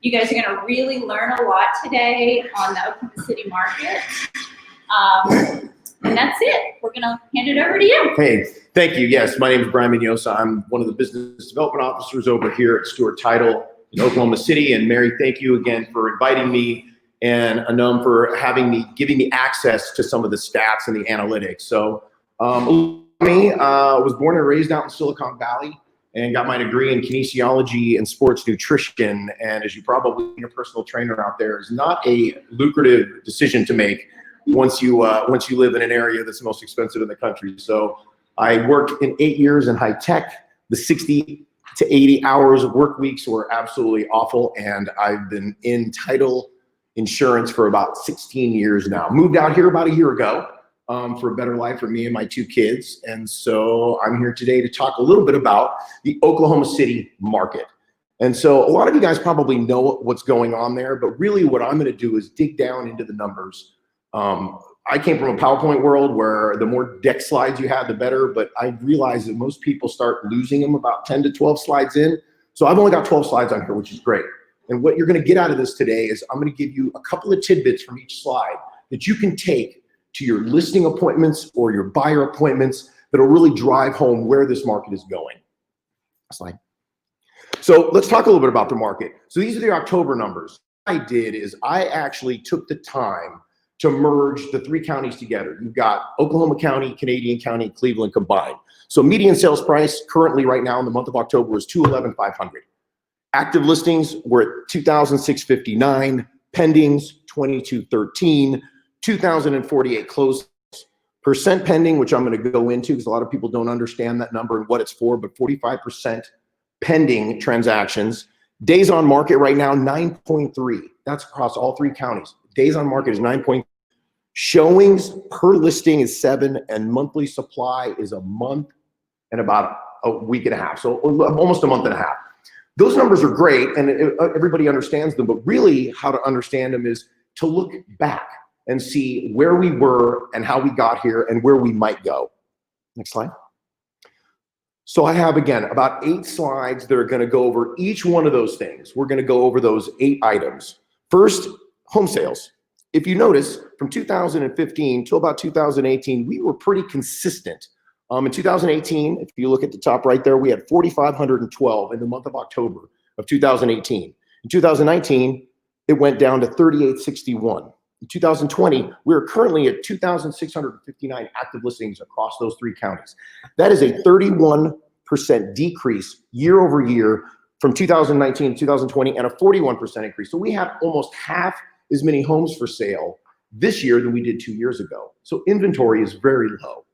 You guys are going to really learn a lot today on the Oklahoma City market. And that's it. We're going to hand it over to you. Hey, thank you. Yes, my name is Brian Mignosa. I'm one of the business development officers over here at Stewart Title in Oklahoma City. And Mary, thank you again for inviting me, and Anum for giving me access to some of the stats and the analytics. So I was born and raised out in Silicon Valley and got my degree in kinesiology and sports nutrition. And as you probably, your personal trainer out there is not a lucrative decision to make once you live in an area that's the most expensive in the country. So I worked in 8 years in high tech. The 60 to 80 hours of work weeks were absolutely awful. And I've been in title insurance for about 16 years now. Moved out here about a year ago for a better life for me and my 2 kids. And so I'm here today to talk a little bit about the Oklahoma City market. And so a lot of you guys probably know what's going on there, but really what I'm going to do is dig down into the numbers. I came from a PowerPoint world where the more deck slides you had, the better, but I realized that most people start losing them about 10 to 12 slides in. So I've only got 12 slides on here, which is great. And what you're going to get out of this today is I'm going to give you a couple of tidbits from each slide that you can take to your listing appointments or your buyer appointments that'll really drive home where this market is going. Slide. So let's talk a little bit about the market. So these are the October numbers. What I did is I actually took the time to merge the 3 counties together. You've got Oklahoma County, Canadian County, Cleveland combined. So median sales price currently right now in the month of October is $211,500. Active listings were at 2,659, pendings 2,213, 2,048 closed. Percent pending, which I'm going to go into because a lot of people don't understand that number and what it's for, but 45% pending transactions. Days on market right now, 9.3. That's across all 3 counties. Days on market is 9. Showings per listing is 7, and monthly supply is a month and about a week and a half. So almost a month and a half. Those numbers are great, and everybody understands them, but really how to understand them is to look back and see where we were and how we got here and where we might go. Next slide. So I have, again, about 8 slides that are going to go over each one of those things. We're going to go over those 8 items. First, home sales. If you notice, from 2015 till about 2018, we were pretty consistent. In 2018, if you look at the top right there, we had 4,512 in the month of October of 2018. In 2019, it went down to 3,861. In 2020, we are currently at 2,659 active listings across those 3 counties. That is a 31% decrease year over year from 2019 to 2020, and a 41% increase. So we have almost half as many homes for sale this year than we did 2 years ago. So inventory is very low.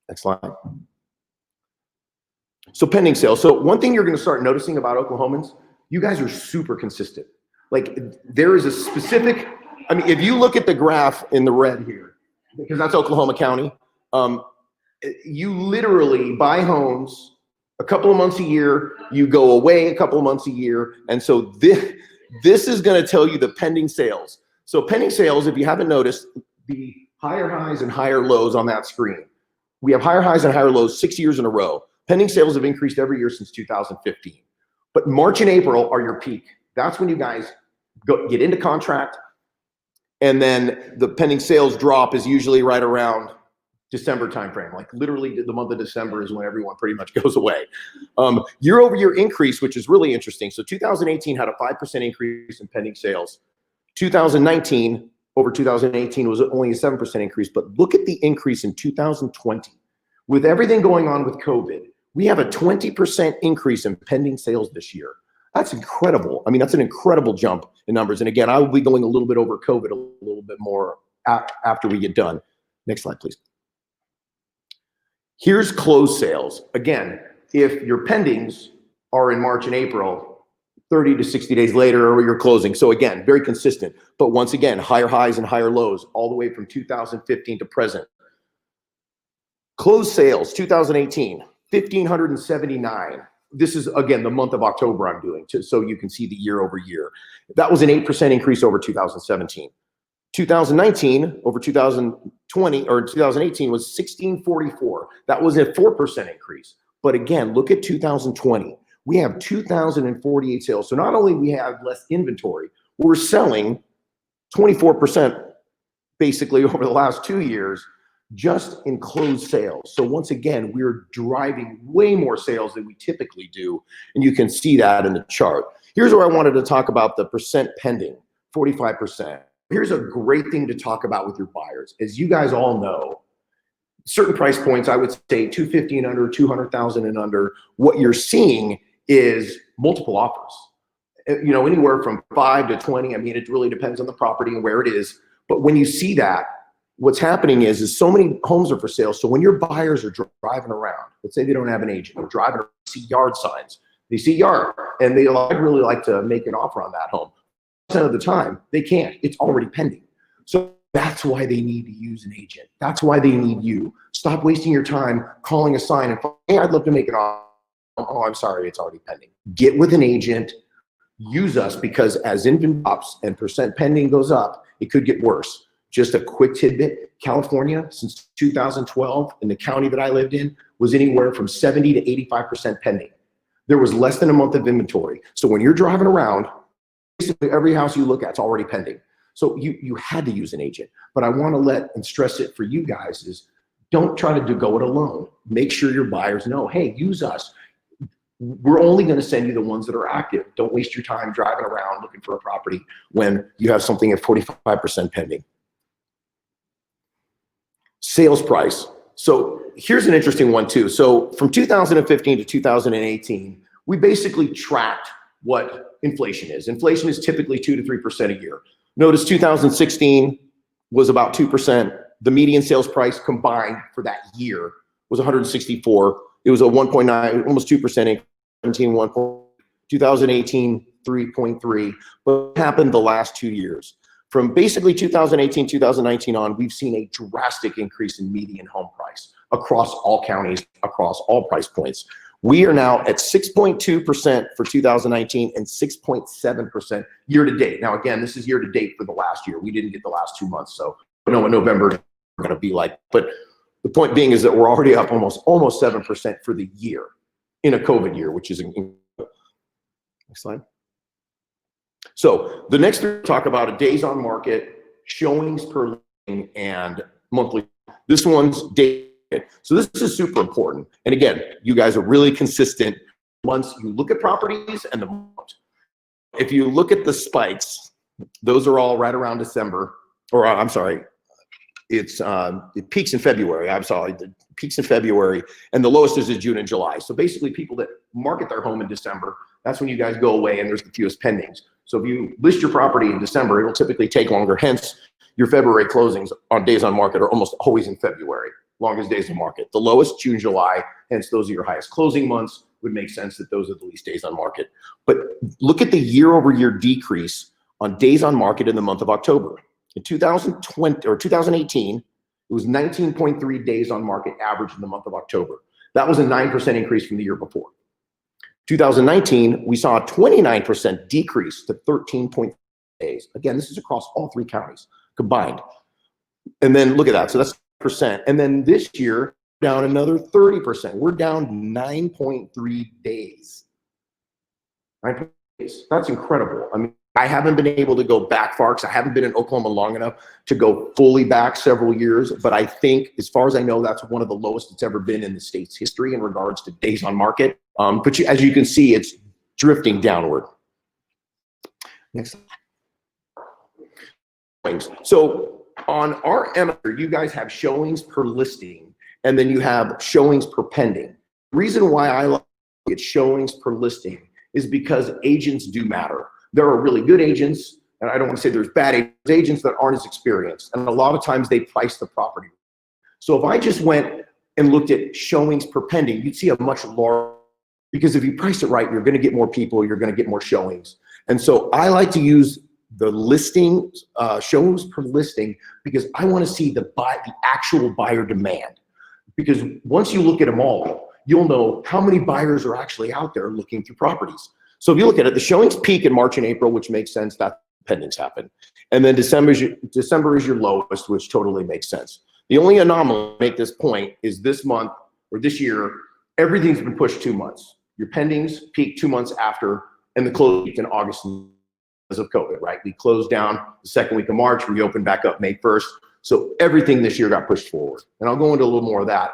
Next slide. So pending sales. So one thing you're going to start noticing about Oklahomans, you guys are super consistent. Like there is a specific, I mean, if you look at the graph in the red here, because that's Oklahoma County, you literally buy homes a couple of months a year, you go away a couple of months a year. And so this is going to tell you the pending sales. So pending sales, if you haven't noticed, the higher highs and higher lows on that screen. We have higher highs and higher lows 6 years in a row. Pending sales have increased every year since 2015. But March and April are your peak. That's when you guys get into contract. And then the pending sales drop is usually right around December timeframe. Like literally the month of December is when everyone pretty much goes away. Year over year increase, which is really interesting. So 2018 had a 5% increase in pending sales. 2019 over 2018 was only a 7% increase, but look at the increase in 2020. With everything going on with COVID, we have a 20% increase in pending sales this year. That's incredible. I mean, that's an incredible jump in numbers. And again, I will be going a little bit over COVID a little bit more after we get done. Next slide, please. Here's closed sales. Again, if your pendings are in March and April, 30 to 60 days later, or you're closing. So again, very consistent. But once again, higher highs and higher lows all the way from 2015 to present. Closed sales, 2018, 1,579. This is, again, the month of October I'm doing, so you can see the year over year. That was an 8% increase over 2017. 2019 over 2020 or 2018 was 1,644. That was a 4% increase. But again, look at 2020. We have 2,048 sales. So not only we have less inventory, we're selling 24% basically over the last 2 years just in closed sales. So once again, we're driving way more sales than we typically do. And you can see that in the chart. Here's where I wanted to talk about the percent pending, 45%. Here's a great thing to talk about with your buyers. As you guys all know, certain price points, I would say 250 and under, 200,000 and under, what you're seeing is multiple offers. You know, anywhere from 5 to 20. I mean, it really depends on the property and where it is. But when you see that, what's happening is so many homes are for sale. So when your buyers are driving around, let's say they don't have an agent, they're driving around, see yard signs, they see yard, and I'd really like to make an offer on that home. 100% of the time, they can't. It's already pending. So that's why they need to use an agent. That's why they need you. Stop wasting your time calling a sign and, hey, I'd love to make an offer. Oh, I'm sorry, it's already pending. Get with an agent. Use us, because as inventory drops and percent pending goes up, it could get worse. Just a quick tidbit, California, since 2012, in the county that I lived in, was anywhere from 70 to 85% pending. There was less than a month of inventory. So when you're driving around, basically every house you look at is already pending. So you had to use an agent. But I want to let and stress it for you guys is, don't try to go it alone. Make sure your buyers know, hey, use us. We're only going to send you the ones that are active. Don't waste your time driving around looking for a property when you have something at 45% pending. Sales price. So here's an interesting one too. So from 2015 to 2018, we basically tracked what inflation is. Inflation is typically 2 to 3% a year. Notice 2016 was about 2%. The median sales price combined for that year was 164. It was a 1.9, almost 2% increase. 2018, 3.3. But what happened the last 2 years? From basically 2018, 2019 on, we've seen a drastic increase in median home price across all counties, across all price points. We are now at 6.2% for 2019 and 6.7% year to date. Now, again, this is year to date for the last year. We didn't get the last 2 months, so I don't know what November is going to be like. But the point being is that we're already up almost 7% for the year in a COVID year, which is incredible. Next slide. So the next three talk about a days on market, showings per listing, and monthly. This one's dated. So this is super important. And again, you guys are really consistent once you look at properties and the month. If you look at the spikes, those are all right around December, or I'm sorry, it peaks in February. I'm sorry, it peaks in February, and the lowest is in June and July. So basically people that market their home in December, that's when you guys go away and there's the fewest pendings. So if you list your property in December, it'll typically take longer. Hence, your February closings on days on market are almost always in February, longest days on market. The lowest, June, July, hence those are your highest closing months. Would make sense that those are the least days on market. But look at the year-over-year decrease on days on market in the month of October. In 2020 or 2018, it was 19.3 days on market average in the month of October. That was a 9% increase from the year before. 2019, we saw a 29% decrease to 13.3 days. Again, this is across all three counties combined. And then look at that. So that's percent. And then this year, down another 30%. We're down 9.3 days. 9 days. That's incredible. I mean, I haven't been able to go back far because I haven't been in Oklahoma long enough to go fully back several years. But I think, as far as I know, that's one of the lowest it's ever been in the state's history in regards to days on market. But as you can see, it's drifting downward. Next. So on our end, you guys have showings per listing, and then you have showings per pending. The reason why I like it showings per listing is because agents do matter. There are really good agents, and I don't want to say there's bad agents that aren't as experienced, and a lot of times they price the property. So if I just went and looked at showings per pending, you'd see a much larger, because if you price it right, you're going to get more people, you're going to get more showings. And so I like to use the listing, showings per listing, because I want to see the actual buyer demand. Because once you look at them all, you'll know how many buyers are actually out there looking through properties. So if you look at it, the showings peak in March and April, which makes sense, that pendings happen. And then December is your lowest, which totally makes sense. The only anomaly to make this point is this month or this year, everything's been pushed 2 months. Your pendings peaked 2 months after, and the close peaked in August because of COVID, right? We closed down the second week of March, we opened back up May 1st. So everything this year got pushed forward. And I'll go into a little more of that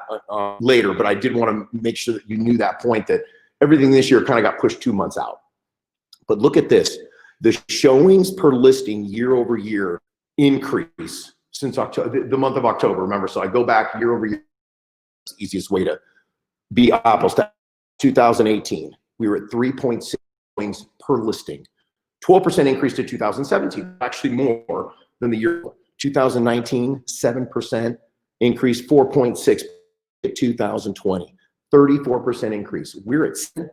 later, but I did want to make sure that you knew that point, that everything this year kind of got pushed 2 months out. But look at this, the showings per listing year over year increase since October, the month of October, remember, so I go back year over year, it's the easiest way to be apples to 2018. We were at 3.6 showings per listing, 12% increase to 2017, actually more than the year before. 2019, 7% increase, 4.6 to 2020, 34% increase. We're at 7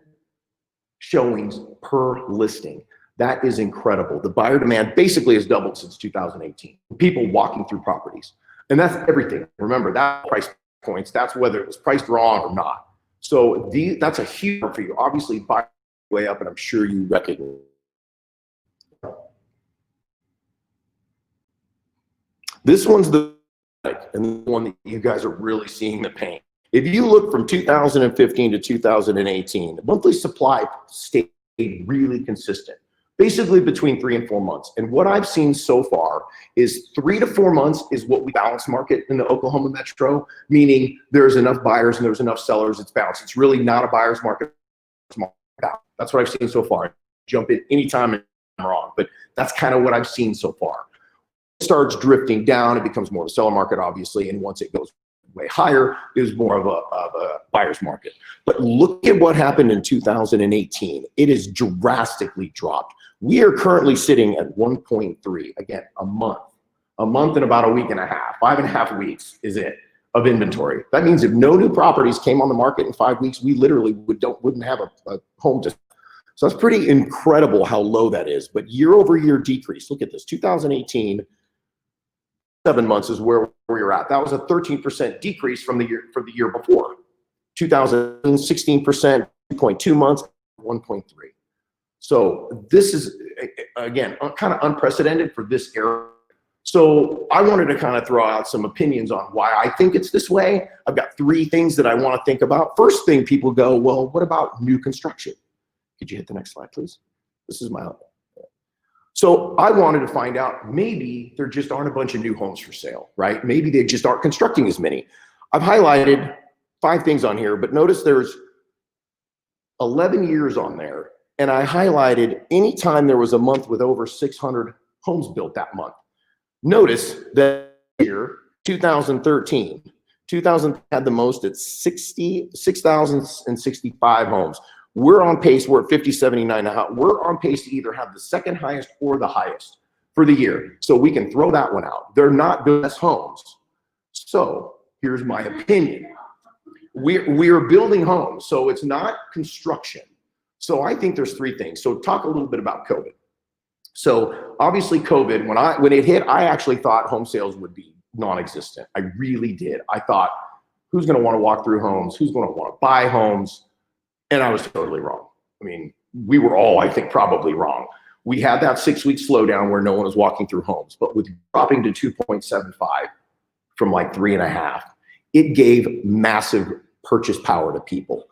showings per listing. That is incredible. The buyer demand basically has doubled since 2018. People walking through properties. And that's everything. Remember, that price points, that's whether it was priced wrong or not. So that's a huge one for you. Obviously, buy way up, and I'm sure you recognize. This one's the one that you guys are really seeing the pain. If you look from 2015 to 2018, the monthly supply stayed really consistent, basically between 3 and 4 months. And what I've seen so far is 3 to 4 months is what we balance market in the Oklahoma metro, meaning there's enough buyers and there's enough sellers, it's balanced. It's really not a buyer's market. That's what I've seen so far. Jump in anytime I'm wrong, but that's kind of what I've seen so far. It starts drifting down, it becomes more of a seller market, obviously, and once it goes way higher, it was more of a buyer's market. But look at what happened in 2018. It has drastically dropped. We are currently sitting at 1.3, again, a month and about a week and a half, 5.5 weeks is it, of inventory. That means if no new properties came on the market in 5 weeks, we literally wouldn't have a home to. So that's pretty incredible how low that is. But year over year decrease, look at this, 2018, 7 months is where we're at. That was a 13% decrease from the year before. 2016, 2.2 months, 1.3. So this is, again, kind of unprecedented for this era. So I wanted to kind of throw out some opinions on why I think it's this way. I've got 3 things that I want to think about. First thing, people go, well, what about new construction? Could you hit the next slide, please? This is my. So I wanted to find out, maybe there just aren't a bunch of new homes for sale, right? Maybe they just aren't constructing as many. I've highlighted 5 things on here, but notice there's 11 years on there. And I highlighted anytime there was a month with over 600 homes built that month. Notice that year, 2013, 2000 had the most at 6,065 homes. We're on pace, we're at 5079 now. We're on pace to either have the second highest or the highest for the year. So we can throw that one out. They're not the best homes. So here's my opinion. We're building homes, so it's not construction. So I think there's 3 things. So talk a little bit about COVID. So obviously COVID, when it hit, I actually thought home sales would be non-existent. I really did. I thought, who's gonna wanna walk through homes? Who's gonna wanna buy homes? And I was totally wrong. I mean, we were all, I think, probably wrong. We had that 6-week slowdown where no one was walking through homes, but with dropping to 2.75 from like 3.5, it gave massive purchase power to people.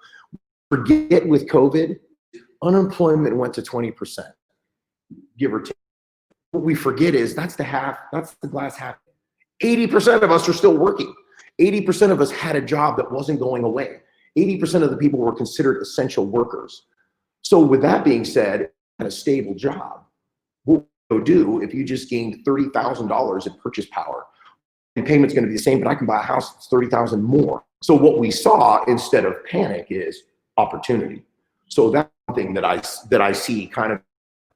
Forget with COVID, unemployment went to 20%, give or take. What we forget is that's the glass half. 80% of us are still working. 80% of us had a job that wasn't going away. 80% of the people were considered essential workers. So with that being said, and a stable job, what would you do if you just gained $30,000 in purchase power? And payment's gonna be the same, but I can buy a house that's $30,000 more. So what we saw instead of panic is opportunity. So that's something that I see kind of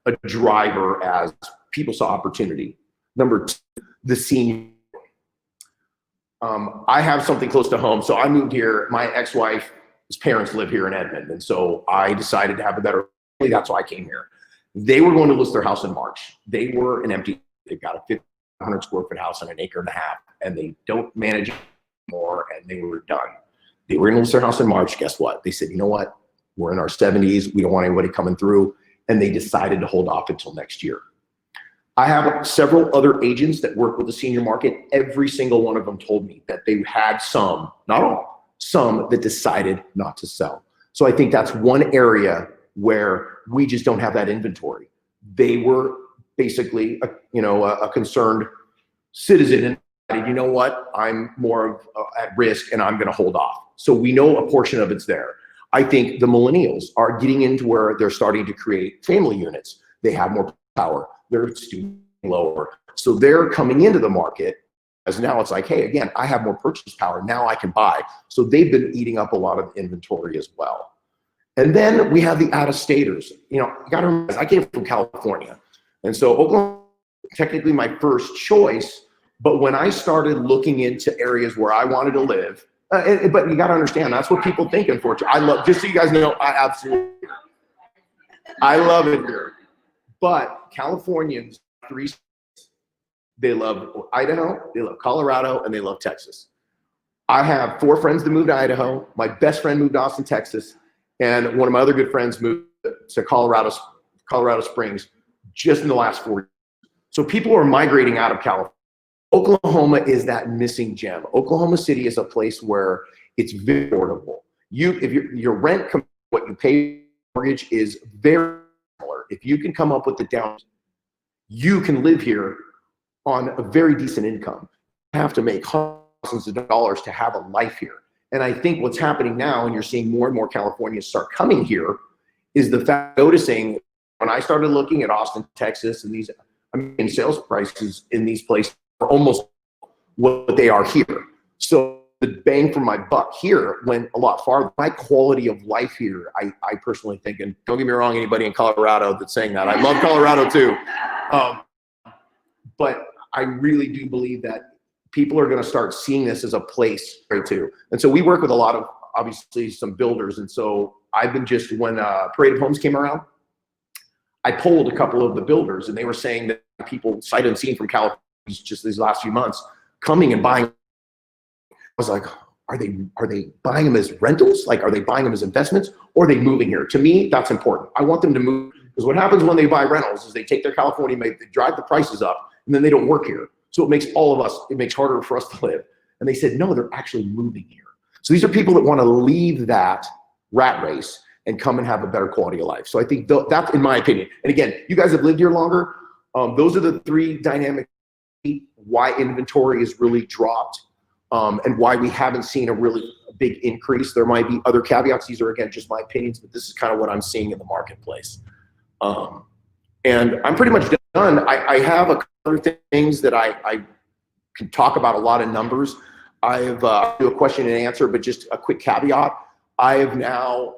a driver as people saw opportunity. Number 2, the senior. I have something close to home. So I moved here. My ex-wife's parents live here in Edmond. And so I decided to have a better family. That's why I came here. They were going to list their house in March. They were an empty, they've got a 1,500 square foot house on an acre and a half, and they don't manage anymore, and they were done. They were going to list their house in March. Guess what? They said, you know what? We're in our 70s. We don't want anybody coming through. And they decided to hold off until next year. I have several other agents that work with the senior market. Every single one of them told me that they had some, not all, some that decided not to sell. So I think that's one area where we just don't have that inventory. They were basically, a concerned citizen and decided, you know what, I'm more at risk and I'm going to hold off. So we know a portion of it's there. I think the millennials are getting into where they're starting to create family units. They have more power. They're student lower. So they're coming into the market as now it's like, hey, again, I have more purchase power. Now I can buy. So they've been eating up a lot of inventory as well. And then we have the out-of-staters. You got to remember, I came from California. And so Oklahoma, technically my first choice, but when I started looking into areas where I wanted to live, but you got to understand, that's what people think, unfortunately. Just so you guys know, I love it here. But Californians, they love Idaho, they love Colorado, and they love Texas. I have 4 friends that moved to Idaho. My best friend moved to Austin, Texas. And one of my other good friends moved to Colorado Springs just in the last 4 years. So people are migrating out of California. Oklahoma is that missing gem. Oklahoma City is a place where it's very affordable. If your rent, what you pay mortgage is very similar. If you can come up with the down, you can live here on a very decent income. You have to make thousands of dollars to have a life here. And I think what's happening now, and you're seeing more and more Californians start coming here, is the fact noticing when I started looking at Austin, Texas, and sales prices in these places are almost what they are here. So the bang for my buck here went a lot farther. My quality of life here, I personally think, and don't get me wrong, anybody in Colorado that's saying that, I love Colorado too. But I really do believe that people are going to start seeing this as a place too. And so we work with a lot of, obviously, some builders. And so I've been when Parade of Homes came around, I polled a couple of the builders and they were saying that people sight unseen from California just these last few months coming and buying. I was like, are they buying them as rentals? Like, are they buying them as investments, or are they moving here? To me, that's important. I want them to move, because what happens when they buy rentals is they take their California, they drive the prices up, and then they don't work here. So it makes it makes harder for us to live. And they said, no, they're actually moving here. So these are people that want to leave that rat race and come and have a better quality of life. So I think that's, in my opinion. And again, you guys have lived here longer. Those are the 3 dynamics why inventory is really dropped, and why we haven't seen a really big increase. There might be other caveats. These are, again, just my opinions, but this is kind of what I'm seeing in the marketplace. And I'm pretty much done. I have a couple other things that I can talk about, a lot of numbers. I'll do a question and answer, but just a quick caveat. I have now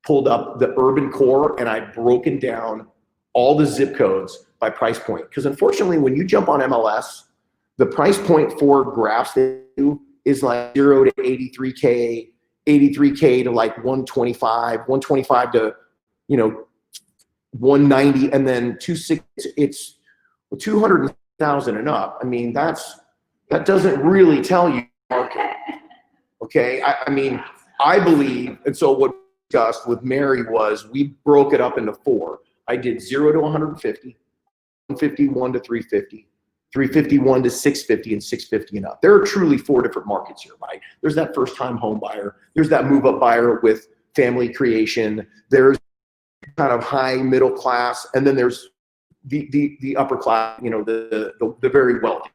pulled up the urban core and I've broken down all the zip codes by price point. Because unfortunately, when you jump on MLS, the price point for graphs they do is like 0 to 83K, 83K to like 125, 125 to, 190, and then 260. It's 200,000 and up. I mean, that doesn't really tell you market. Okay, I believe, and so what we discussed with Mary was we broke it up into 4. I did 0 to 150, 151 to 350, 351 to 650, and 650 and up. There are truly 4 different markets here, right? There's that first-time home buyer. There's that move-up buyer with family creation. There's kind of high middle class, and then there's the upper class. The very wealthy.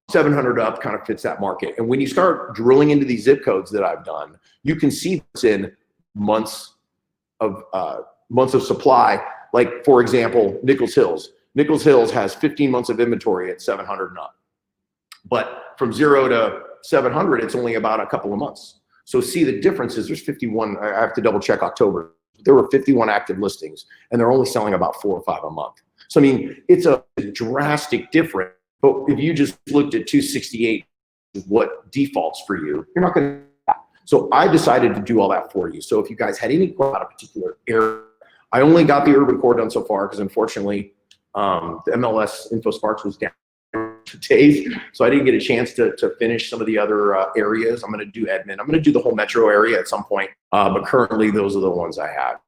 700 up kind of fits that market. And when you start drilling into these zip codes that I've done, you can see it's in months of supply. Like, for example, Nichols Hills. Nichols Hills has 15 months of inventory at 700 and up. But from 0 to 700, it's only about a couple of months. So see the differences. There's 51, I have to double check October. There were 51 active listings, and they're only selling about 4 or 5 a month. So, it's a drastic difference. But if you just looked at 268, what defaults for you, you're not going to. So I decided to do all that for you. So if you guys had any about a particular area, I only got the urban core done so far because unfortunately the MLS InfoSparks was down today, so I didn't get a chance to finish some of the other areas. I'm going to do Edmond. I'm going to do the whole metro area at some point, but currently those are the ones I have.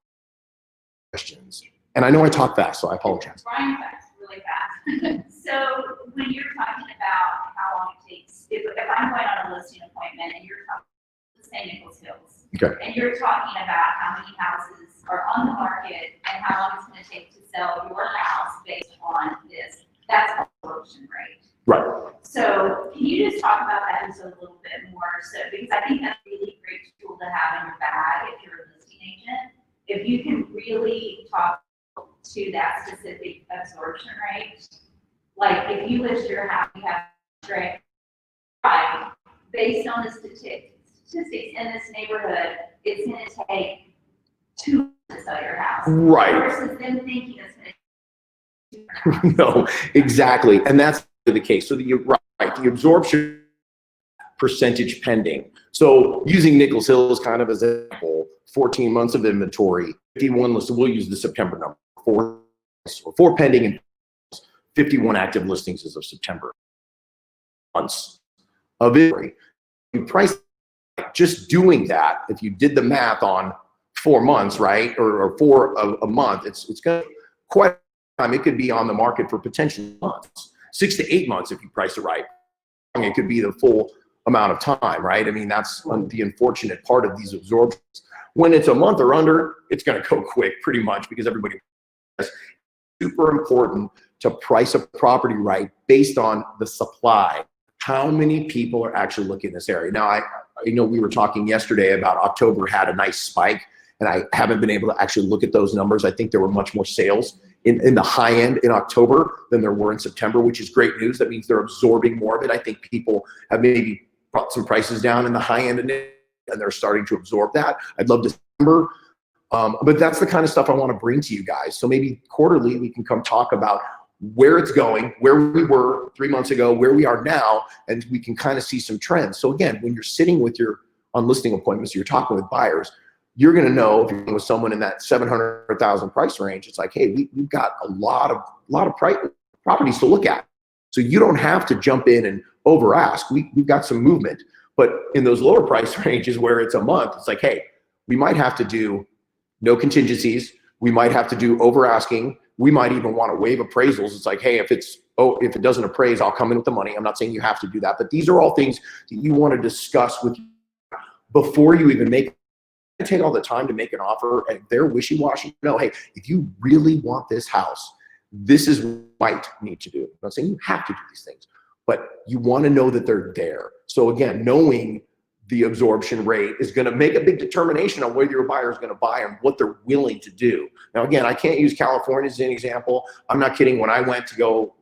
Questions, and I know I talk fast, so I apologize. Brian talks really fast. So when you're talking about how long it takes, if I'm going on a listing appointment and you're talking, let's say Nichols Hills, Okay. And you're talking about how many houses are on the market and how long it's gonna take to sell your house based on this. That's absorption rate. Right. So can you just talk about that just a little bit more? So, because I think that's a really great tool to have in your bag if you're a listing agent. If you can really talk to that specific absorption rate, like if you list your house, you have straight, right, based on the statistics in this neighborhood, it's gonna take 2 months to sell your house. Right. Versus them thinking it's gonna take 2 months. No, exactly. And that's the case. So the absorption percentage pending. So using Nichols Hills kind of as an example, 14 months of inventory, 51 listed, we'll use the September number, four pending and 51 active listings as of September. Months of inventory. You price just doing that, if you did the math on 4 months, right, or for a month, it's going to quite a time. It could be on the market for potential months, 6 to 8 months if you price it right. It could be the full amount of time, right? I mean, that's the unfortunate part of these absorptions. When it's a month or under, it's going to go quick pretty much because everybody. It's super important to price a property right based on the supply. How many people are actually looking in this area? Now, I know we were talking yesterday about October had a nice spike, and I haven't been able to actually look at those numbers. I think there were much more sales in the high end in October than there were in September, which is great news. That means they're absorbing more of it. I think people have maybe brought some prices down in the high end and they're starting to absorb that. I'd love December. But that's the kind of stuff I want to bring to you guys. So maybe quarterly we can come talk about where it's going, where we were 3 months ago, where we are now, and we can kind of see some trends. So again, when you're sitting with on listing appointments, you're talking with buyers, you're going to know if you're with someone in that 700,000 price range, it's like, hey, we've got a lot of properties to look at. So you don't have to jump in and over ask. We've got some movement. But in those lower price ranges where it's a month, it's like, hey, we might have to do no contingencies. We might have to do over asking. We might even want to waive appraisals. It's like, hey, if it doesn't appraise, I'll come in with the money. I'm not saying you have to do that, but these are all things that you want to discuss with before you even take all the time to make an offer. And if they're wishy-washy, no, hey, if you really want this house, this is what you might need to do. I'm not saying you have to do these things, but you want to know that they're there. So again, knowing the absorption rate is going to make a big determination on whether your buyer is going to buy and what they're willing to do. Now, again, I can't use California as an example. I'm not kidding. When I went to go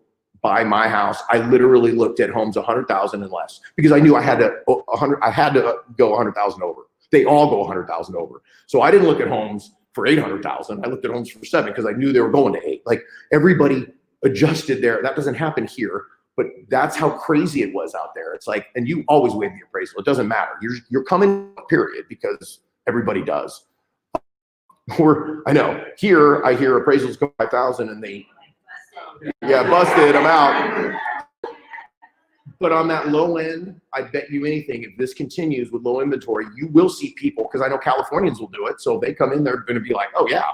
buy my house, I literally looked at homes 100,000 and less because I knew I had to go 100,000 over. They all go 100,000 over. So I didn't look at homes for 800,000. I looked at homes for 7 because I knew they were going to 8. Like everybody adjusted there. That doesn't happen here. But that's how crazy it was out there. It's like, and you always waive the appraisal. It doesn't matter. You're coming, period, because everybody does. I know here I hear appraisals go 5,000 and busted. I'm out. But on that low end, I bet you anything, if this continues with low inventory, you will see people, because I know Californians will do it. So if they come in, they're going to be like, oh yeah,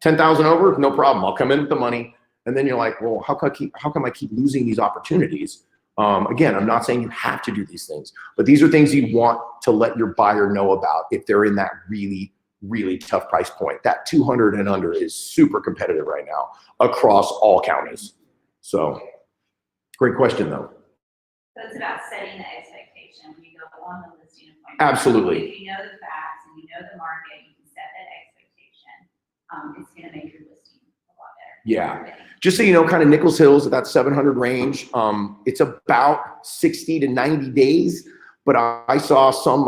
10,000 over, no problem. I'll come in with the money. And then you're like, well, how come I keep losing these opportunities? Again, I'm not saying you have to do these things, but these are things you want to let your buyer know about if they're in that really, really tough price point. That 200 and under is super competitive right now across all counties. So great question though. So it's about setting the expectation when you go on the listing appointment. Absolutely. If you know the facts and you know the market, you can set that expectation. It's going to make your listing a lot better. Yeah. Just so you know, kind of Nichols Hills at that 700 range, it's about 60 to 90 days. But I saw some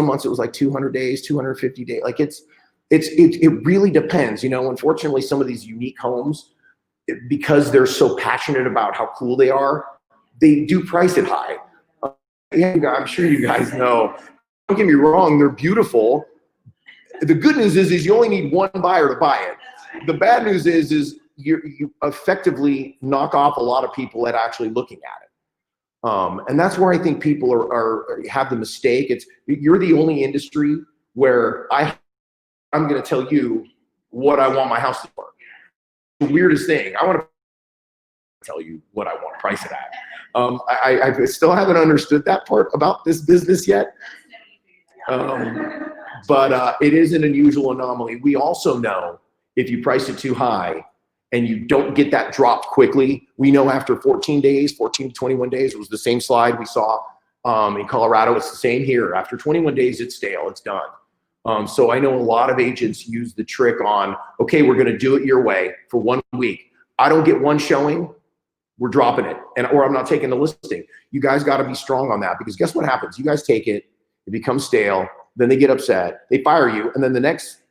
months it was like 200 days, 250 days. Like it really depends. Unfortunately, some of these unique homes, because they're so passionate about how cool they are, they do price it high. Yeah, I'm sure you guys know. Don't get me wrong, they're beautiful. The good news is you only need one buyer to buy it. The bad news is you effectively knock off a lot of people at actually looking at it. And that's where I think people have the mistake. You're the only industry where I'm going to tell you what I want my house to work. The weirdest thing, I want to tell you what I want to price it at. I still haven't understood that part about this business yet. But it is an unusual anomaly. We also know if you price it too high and you don't get that drop quickly, we know after 14 days, 14 to 21 days, it was the same slide we saw in Colorado. It's the same here. After 21 days, it's stale, it's done. So I know a lot of agents use the trick on, okay, we're going to do it your way for 1 week. I don't get one showing, we're dropping it, or I'm not taking the listing. You guys got to be strong on that, because guess what happens? You guys take it, it becomes stale, then they get upset, they fire you, and then the next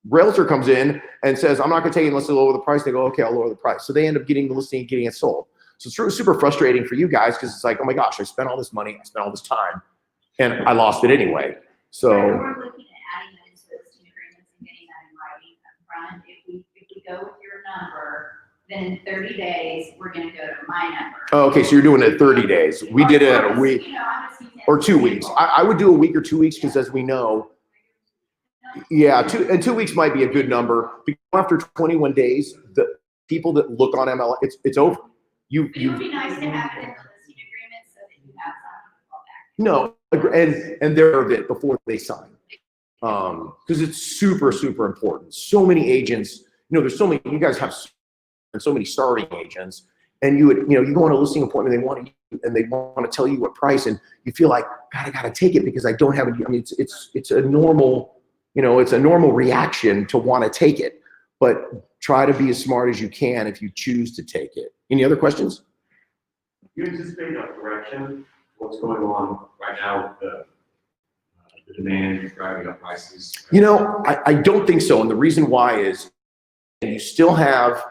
realtor comes in and says, I'm not going to take it unless they lower the price. They go, okay, I'll lower the price. So they end up getting the listing and getting it sold. So it's really super frustrating for you guys, because it's like, oh my gosh, I spent all this money, I spent all this time, and I lost it anyway. So we're looking at adding that into the listing agreements and getting that in writing up front. If we go with your number, then in 30 days, we're going to go to my number. oh, okay, so you're doing it at 30 days. We did it at a week You know, I'm just using or 2 weeks. I would do a week or 2 weeks, because as we know, yeah, 2 weeks might be a good number. Because after 21 days, the people that look on ML, it's over. It would be nice to have it in the listing agreement so that you have something to fall back. No, and they're of it before they sign, because it's super, super important. So many agents, you know, there's so many. You guys have so many starting agents, and you go on a listing appointment. They want you, and they want to tell you what price, and you feel like, God, I got to take it because I don't have it. I mean, it's a normal, it's a normal reaction to want to take it, but try to be as smart as you can if you choose to take it. Any other questions? You anticipate a correction? What's going on right now with the demand driving up prices? I don't think so. And the reason why is you still have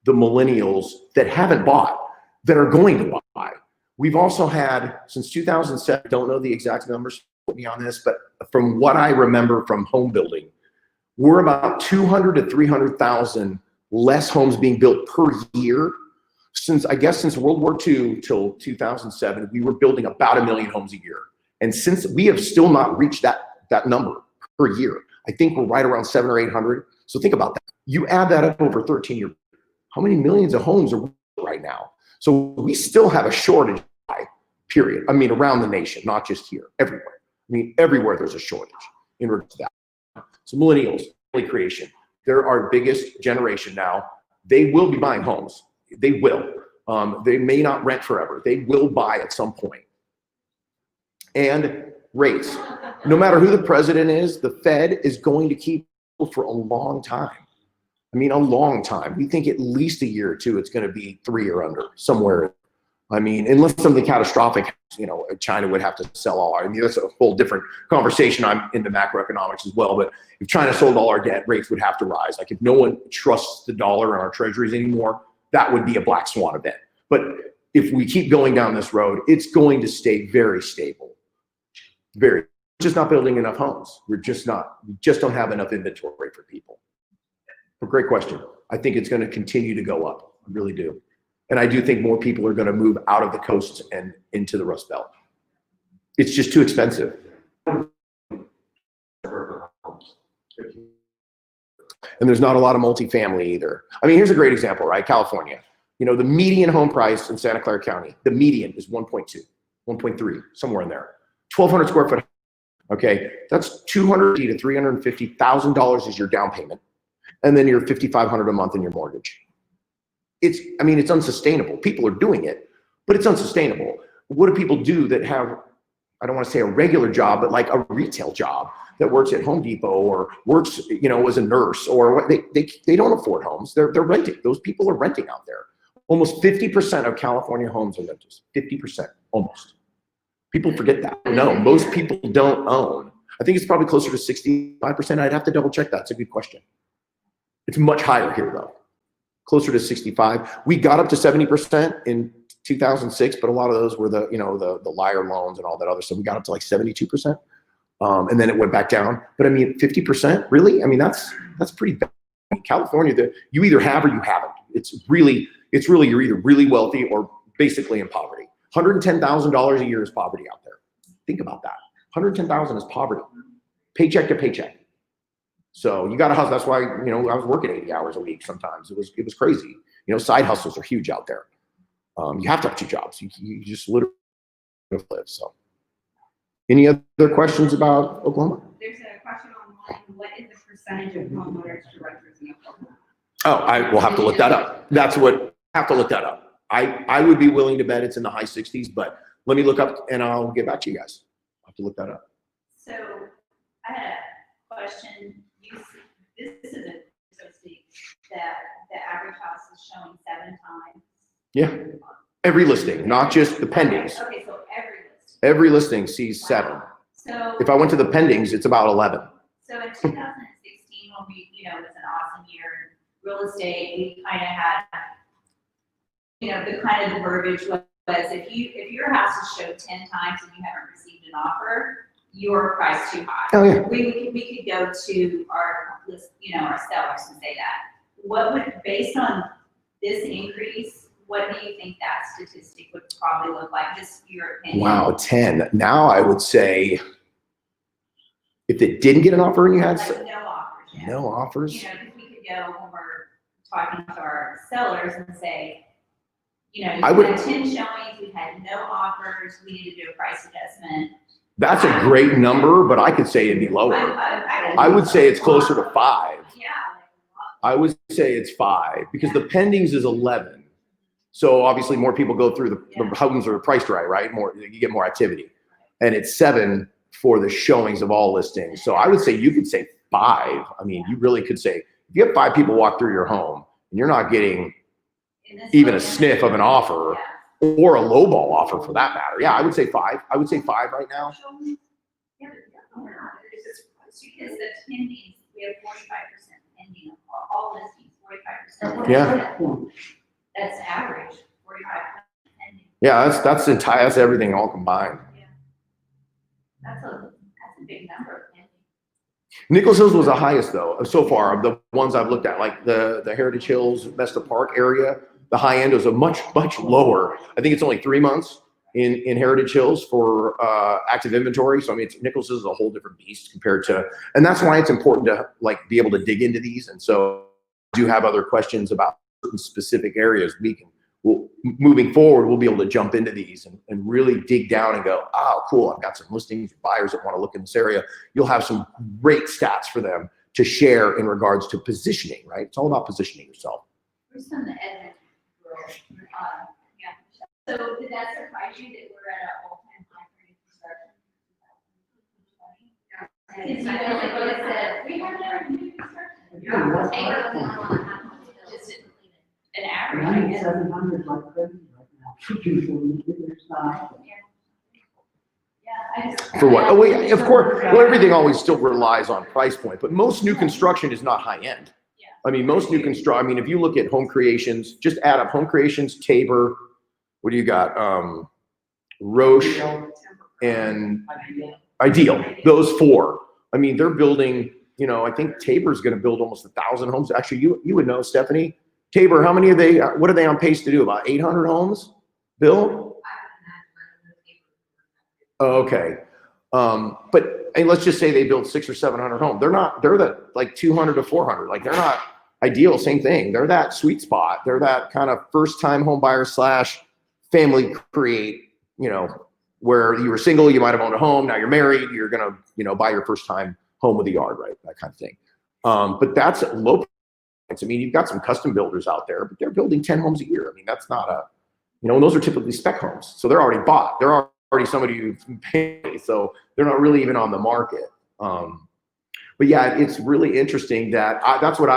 the millennials that haven't bought, that are going to buy. We've also had, since 2007, don't know the exact numbers, put me on this, but from what I remember from home building, we're about 200 to 300,000 less homes being built per year. Since World War II till 2007, we were building about 1 million homes a year. And since we have still not reached that number per year, I think we're right around 700 or 800. So think about that. You add that up over 13 years, how many millions of homes are right now? So we still have a shortage, period. I mean, around the nation, not just here, everywhere. I mean, everywhere there's a shortage in regards to that. So millennials, family creation, they're our biggest generation now. They will be buying homes. They will. They may not rent forever. They will buy at some point. And rates. No matter who the president is, the Fed is going to keep for a long time. I mean, a long time. We think at least a year or two, it's going to be 3 or under, somewhere. I mean, unless something catastrophic, China would have to sell all our, that's a whole different conversation. I'm into macroeconomics as well, but if China sold all our debt, rates would have to rise. Like if no one trusts the dollar and our treasuries anymore, that would be a black swan event. But if we keep going down this road, it's going to stay very stable. We're just not building enough homes. We just don't have enough inventory for people. A great question. I think it's going to continue to go up. I really do. And I do think more people are going to move out of the coasts and into the Rust Belt. It's just too expensive. And there's not a lot of multifamily either. I mean, here's a great example, right? California. The median home price in Santa Clara County, the median is 1.2, 1.3, somewhere in there. 1,200 square foot. Okay, that's $250,000 to $350,000 is your down payment. And then you're $5,500 a month in your mortgage. It's unsustainable. People are doing it, but it's unsustainable. What do people do that have, I don't want to say a regular job, but like a retail job that works at Home Depot or works, as a nurse, or they don't afford homes. They're renting. Those people are renting out there. Almost 50% of California homes are rentals. 50%, almost. People forget that. No, most people don't own. I think it's probably closer to 65%. I'd have to double check that. It's a good question. It's much higher here though, closer to 65. We got up to 70% in 2006, but a lot of those were the liar loans and all that other stuff. We got up to like 72%, and then it went back down. But I mean, 50%, really? I mean, that's pretty bad. In California, you either have or you haven't. It's really you're either really wealthy or basically in poverty. $110,000 a year is poverty out there. Think about that. $110,000 is poverty, paycheck to paycheck. So you got to hustle. That's why, I was working 80 hours a week sometimes. It was crazy. Side hustles are huge out there. You have to have 2 jobs. You just literally live. So Any other questions about Oklahoma? There's a question online, what is the percentage of homeowners to renters in Oklahoma? Oh, I will have to look that up. That's what, have to look that up. I would be willing to bet it's in the high 60s, but let me look up and I'll get back to you guys. I'll have to look that up. So I had a question. This is a statistic that the average house is showing 7 times. Yeah, every listing, not just the pendings. Okay, so every listing. Every listing sees 7. So, If I went to the pendings, it's about 11. so in 2016, when we, it was an awesome year in real estate, we kind of had, the verbiage was if your house is showed 10 times and you haven't received an offer, you're priced too high. Oh, yeah. We could go to our list, our sellers and say that. Based on this increase, what do you think that statistic would probably look like, just your opinion? Wow, 10. Now I would say if it didn't get an offer and you had Like no offers yet. no offers. Because we could go when we're talking to our sellers and say, you I would- had 10 showings, we had no offers, we need to do a price adjustment. That's a great number, but I could say it'd be lower. I would say it's closer to 5. Yeah. I would say it's 5 because the pendings is 11. So obviously more people go through the homes are priced right? You get more activity. And it's 7 for the showings of all listings. So I would say you could say 5. I mean, you really could say, if you have 5 people walk through your home and you're not getting even a sniff of an offer or a lowball offer for that matter. Yeah, I would say 5. I would say 5 right now. Yeah, but because the pending, we have 45% pending, all listings, 45%. Yeah. That's average, 45% pending. Yeah, that's everything all combined. That's a big number of pending. Nichols Hills was the highest though, so far of the ones I've looked at, like the Heritage Hills, Vesta Park area. The high end was a much lower. I think it's only 3 months in Heritage Hills for active inventory. So I mean, Nichols Hills is a whole different beast compared to, and that's why it's important to be able to dig into these. And so if you do have other questions about certain specific areas, moving forward, we'll be able to jump into these and really dig down and go, oh, cool, I've got some listings, buyers that want to look in this area. You'll have some great stats for them to share in regards to positioning, right? It's all about positioning yourself. Where's some of the Edmonton girls? So did that surprise you that we're at an all-time high for new construction? Because you said, we have no new construction. Just an average, I guess. 700 like crazy right now. Should usually be their side. Yeah, I just. For what? Oh, wait, of course. Well, everything always still relies on price point, but most new construction is not high end. Yeah. I mean, most new construction, I mean, if you look at Home Creations, just add up Home Creations, Tabor, what do you got? Roche and Ideal, those 4. I mean, they're building, I think Tabor's going to build almost 1,000 homes. Actually, you would know, Stephanie. Tabor, how many are they, what are they on pace to do? About 800 homes? Bill? Oh, okay. But hey, let's just say they build 600 or 700 homes. They're the like 200 to 400. Like they're not ideal, same thing. They're that sweet spot. They're that kind of first time home buyer / family create, where you were single, you might've owned a home. Now you're married, you're going to, buy your first time home with a yard, right? That kind of thing. But that's low. I mean, you've got some custom builders out there, but they're building 10 homes a year. I mean, that's not and those are typically spec homes. So they're already bought. They're already somebody who's paid. So they're not really even on the market. But yeah, it's really interesting that that's what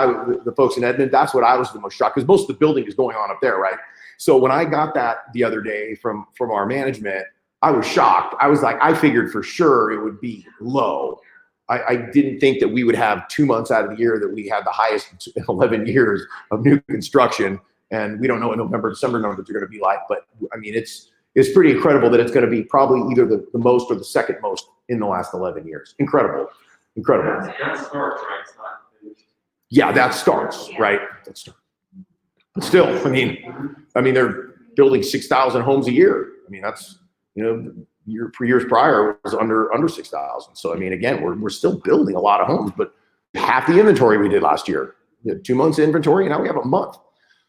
the folks in Edmond, that's what I was the most shocked, because most of the building is going on up there, right? So when I got that the other day from our management, I was shocked. I was like, I figured for sure it would be low. I didn't think that we would have 2 months out of the year that we had the highest in 11 years of new construction. And we don't know what November, December numbers are going to be like. But I mean, it's pretty incredible that it's going to be probably either the most or the second most in the last 11 years. Incredible. That starts, right? It's not finished. Yeah, that starts, right? That starts. But still, I mean, they're building 6,000 homes a year. I mean, that's, years prior it was under 6,000. So I mean, again, we're still building a lot of homes, but half the inventory we did last year. We had 2 months inventory, and now we have a month.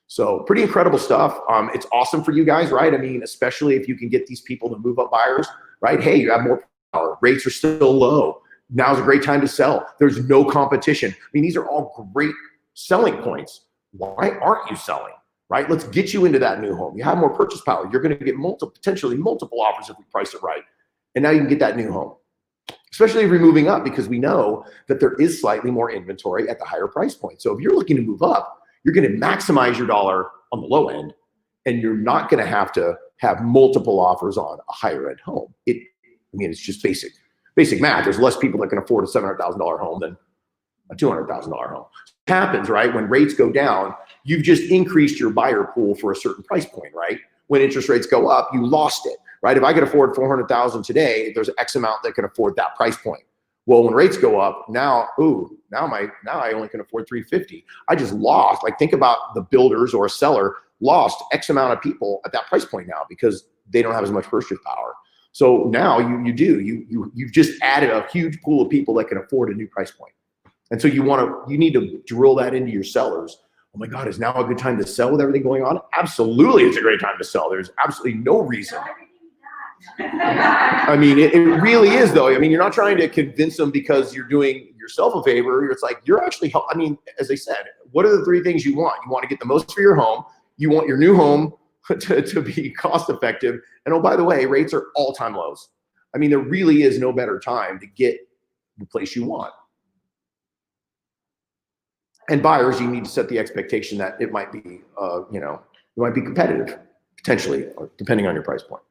So pretty incredible stuff. It's awesome for you guys, right? I mean, especially if you can get these people to move up buyers, right? Hey, you have more power. Rates are still low. Now's a great time to sell. There's no competition. I mean, these are all great selling points. Why aren't you selling, right? Let's get you into that new home. You have more purchase power. You're going to get potentially multiple offers if we price it right. And now you can get that new home, especially if you're moving up, because we know that there is slightly more inventory at the higher price point. So if you're looking to move up, you're going to maximize your dollar on the low end, and you're not going to have multiple offers on a higher end home. I mean, it's just basic math. There's less people that can afford a $700,000 home than a $200,000 home. It happens, right? When rates go down, you've just increased your buyer pool for a certain price point, right? When interest rates go up, you lost it, right? If I could afford $400,000 today, there's X amount that can afford that price point. Well, when rates go up, now I only can afford $350,000. I just lost. Like, think about the builders or a seller lost X amount of people at that price point now because they don't have as much purchase power. So now you've just added a huge pool of people that can afford a new price point. And so you need to drill that into your sellers. Oh my God, is now a good time to sell with everything going on? Absolutely, it's a great time to sell. There's absolutely no reason. I mean, it really is, though. I mean, you're not trying to convince them because you're doing yourself a favor. It's like you're actually I mean, as I said, what are the three things you want? You want to get the most for your home. You want your new home to be cost effective. And oh, by the way, rates are all-time lows. I mean, there really is no better time to get the place you want. And buyers, you need to set the expectation that it might be, it might be competitive, potentially, or depending on your price point.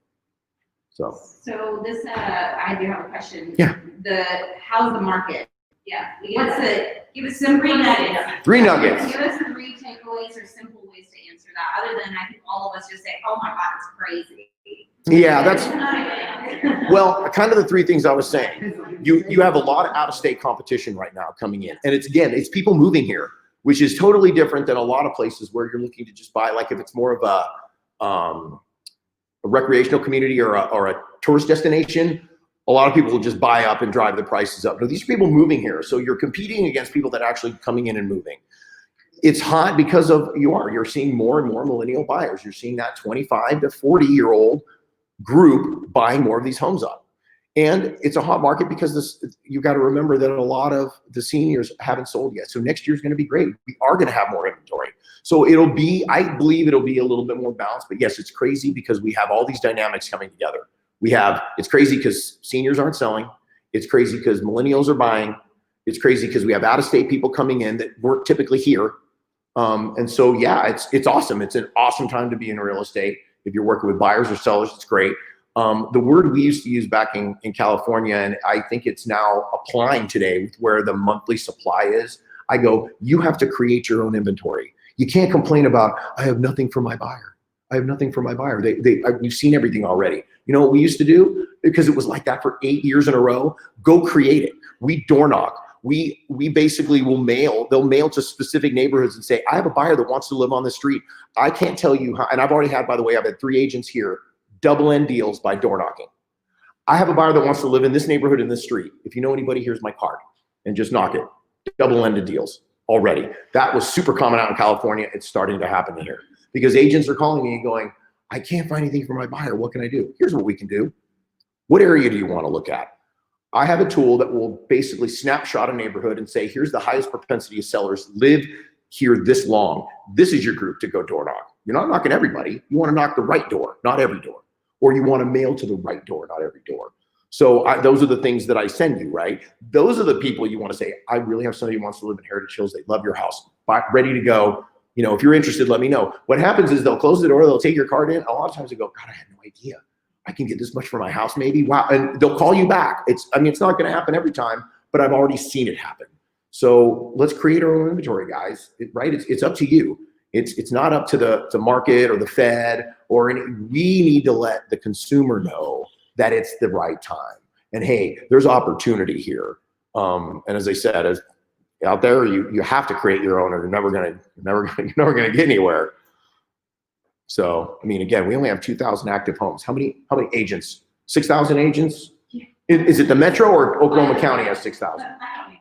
So this, I do have a question. Yeah. How's the market? Yeah. Give us some Three nuggets. 3 nuggets. Give us 3 takeaways or simple ways to answer that, other than I think all of us just say, oh my God, it's crazy. Yeah, well, kind of the 3 things I was saying. You have a lot of out-of-state competition right now coming in. And it's people moving here, which is totally different than a lot of places where you're looking to just buy, like if it's more of a recreational community or a tourist destination, a lot of people will just buy up and drive the prices up. No, these are people moving here. So you're competing against people that are actually coming in and moving. It's hot because you're seeing more and more millennial buyers. You're seeing that 25 to 40-year-old group buying more of these homes up. And it's a hot market because you got to remember that a lot of the seniors haven't sold yet. So next year's going to be great. We are going to have more inventory. So I believe it'll be a little bit more balanced, but yes, it's crazy because we have all these dynamics coming together. It's crazy because seniors aren't selling. It's crazy because millennials are buying. It's crazy because we have out-of-state people coming in that weren't typically here. And so, yeah, it's awesome. It's an awesome time to be in real estate. If you're working with buyers or sellers, it's great. The word we used to use back in California, and I think it's now applying today with where the monthly supply is, I go, you have to create your own inventory. You can't complain about, I have nothing for my buyer. I have nothing for my buyer. You've seen everything already. You know what we used to do? Because it was like that for 8 years in a row. Go create it. We door knock. We basically they'll mail to specific neighborhoods and say, I have a buyer that wants to live on the street. I can't tell you how, and I've already had, by the way, I've had 3 agents here, double end deals by door knocking. I have a buyer that wants to live in this neighborhood in this street. If you know anybody, here's my card, and just knock it. Double-ended deals already. That was super common out in California. It's starting to happen here because agents are calling me and going, I can't find anything for my buyer. What can I do? Here's what we can do. What area do you want to look at? I have a tool that will basically snapshot a neighborhood and say, here's the highest propensity of sellers live here this long. This is your group to go door knock. You're not knocking everybody. You want to knock the right door, not every door. Or you want to mail to the right door, not every door. So those are the things that I send you, right? Those are the people you want to say, I really have somebody who wants to live in Heritage Hills. They love your house. Ready to go. You know, if you're interested, let me know. What happens is they'll close the door, they'll take your card in. A lot of times they go, God, I had no idea. I can get this much for my house maybe. Wow. And they'll call you back. It's not going to happen every time, but I've already seen it happen. So let's create our own inventory, guys, right? It's up to you. It's not up to the market or the Fed or any. We need to let the consumer know that it's the right time. And hey, there's opportunity here. And as I said, out there, you have to create your own, or you're never gonna get anywhere. So I mean, again, we only have 2,000 active homes. How many agents? 6,000 agents? Yeah. Is it the Metro or Oklahoma County has 6,000? I'm not even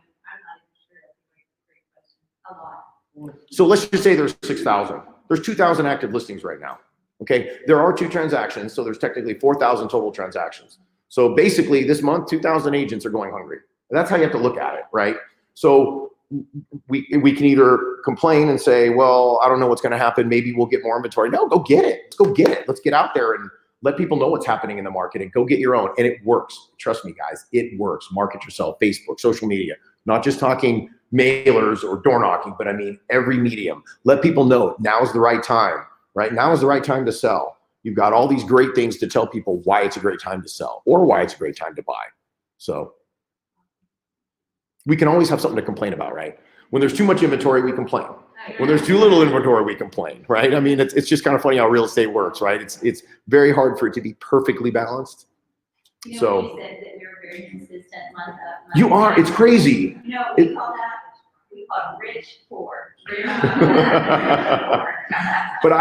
sure. That's a great question. A lot. So let's just say there's 6,000. There's 2,000 active listings right now. Okay, there are 2 transactions, so there's technically 4,000 total transactions. So basically this month, 2,000 agents are going hungry. And that's how you have to look at it, right? So we can either complain and say, well, I don't know what's going to happen. Maybe we'll get more inventory. No, go get it. Let's go get it. Let's get out there and let people know what's happening in the market and go get your own. And it works. Trust me, guys, it works. Market yourself, Facebook, social media, not just talking mailers or door knocking, but I mean, every medium. Let people know now's the right time, right? Now is the right time to sell. You've got all these great things to tell people why it's a great time to sell or why it's a great time to buy. So we can always have something to complain about, right? When there's too much inventory, we complain. When there's too little inventory, we complain, right? I mean, it's just kind of funny how real estate works, right? It's very hard for it to be perfectly balanced. You know, So- you said that you're very consistent month up, month You are, down. it's crazy. You know, what we call that, we call it rich poor. But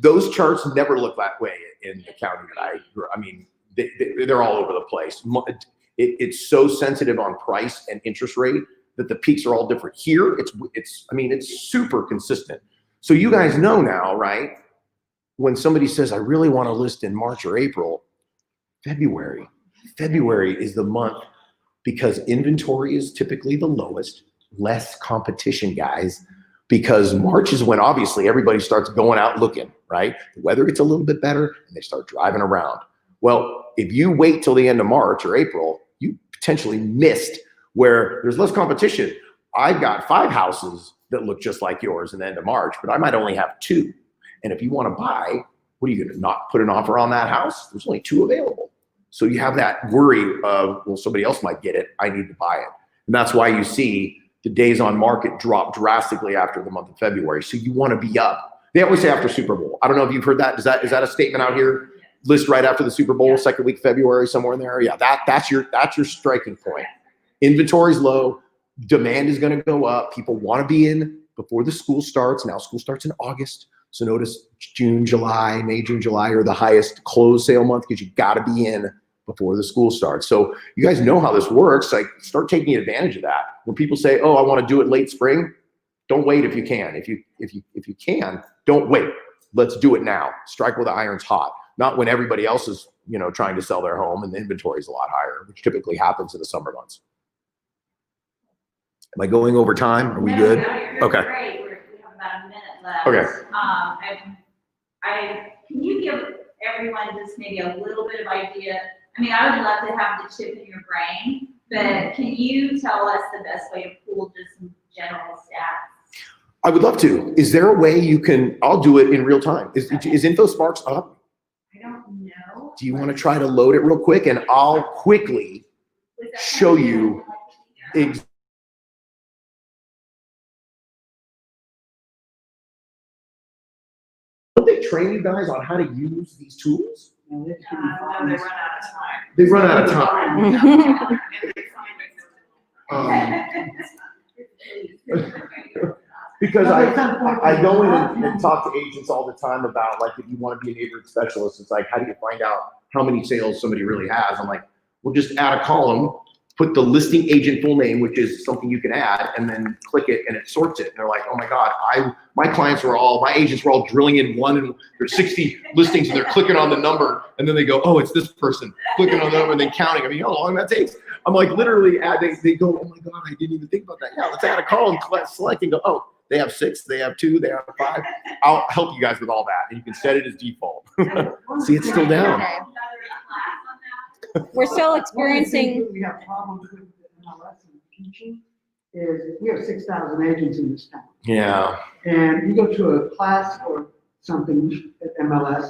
those charts never look that way in the county that I grew. I mean, they're all over the place. It's so sensitive on price and interest rate that the peaks are all different. Here, it's super consistent. So you guys know now, right? When somebody says, I really want to list in March or April, February is the month because inventory is typically the lowest, less competition, guys, because March is when obviously everybody starts going out looking, right? The weather gets a little bit better and they start driving around. Well, if you wait till the end of March or April, you potentially missed where there's less competition. I've got 5 houses that look just like yours in the end of March, but I might only have 2. And if you want to buy, what are you going to not put an offer on that house? There's only 2 available. So you have that worry of, well, somebody else might get it. I need to buy it. And that's why you see the days on market drop drastically after the month of February. So you want to be up. They always say after Super Bowl. I don't know if you've heard that. Is that a statement out here? List right after the Super Bowl, second week of February, somewhere in there. Yeah, that's your striking point. Inventory's low, demand is going to go up. People want to be in before the school starts. Now school starts in August. So notice June, July, May, June, July are the highest close sale month because you got to be in before the school starts. So you guys know how this works. Like, start taking advantage of that. When people say, "Oh, I want to do it late spring," don't wait if you can. If you can, don't wait. Let's do it now. Strike while the iron's hot. Not when everybody else is, trying to sell their home and the inventory is a lot higher, which typically happens in the summer months. Am I going over time? Are we good? No, you're Okay. great. We have about a minute left. Okay. Can you give everyone just maybe a little bit of idea? I mean, I would love to have the chip in your brain, but can you tell us the best way to pull just some general stats? I would love to. Is there a way you can, I'll do it in real time. Is InfoSparks up? I don't know. Do you want to try to load it real quick? And I'll quickly Was that show something you would like to do? Don't they train you guys on how to use these tools? And it's No, they run out of time. They run out of time. Because I go in and talk to agents all the time about, like, if you want to be a neighborhood specialist, it's like, how do you find out how many sales somebody really has? I'm like, well, just add a column, put the listing agent full name, which is something you can add, and then click it and it sorts it. And they're like, oh my God, my agents were all drilling in one, and there's 60 listings and they're clicking on the number. And then they go, oh, it's this person, clicking on the number and then counting. I mean, how long that takes? I'm like, literally, they go, oh my God, I didn't even think about that. Yeah, let's add a column, select and go, oh, they have 6, they have 2, they have 5. I'll help you guys with all that. And you can set it as default. See, it's still down. We're still One of the things experiencing, that we have problems with in MLS and teaching is we have 6,000 agents in this town. Yeah. And you go to a class or something at MLS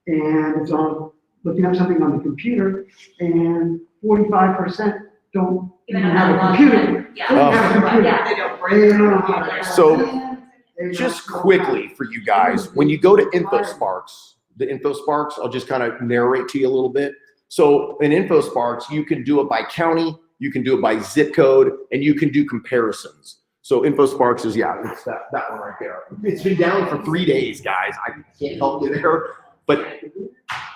and it's on looking up something on the computer and 45% don't even have a computer. Yeah. Don't have a computer. Yeah. They don't know how to- So, They just don't know quickly for you guys, when you go to InfoSparks, the InfoSparks, I'll just kind of narrate to you a little bit. So in InfoSparks, you can do it by county, you can do it by zip code, and you can do comparisons. So InfoSparks is, it's that one right there. It's been down for 3 days, guys. I can't help you there. But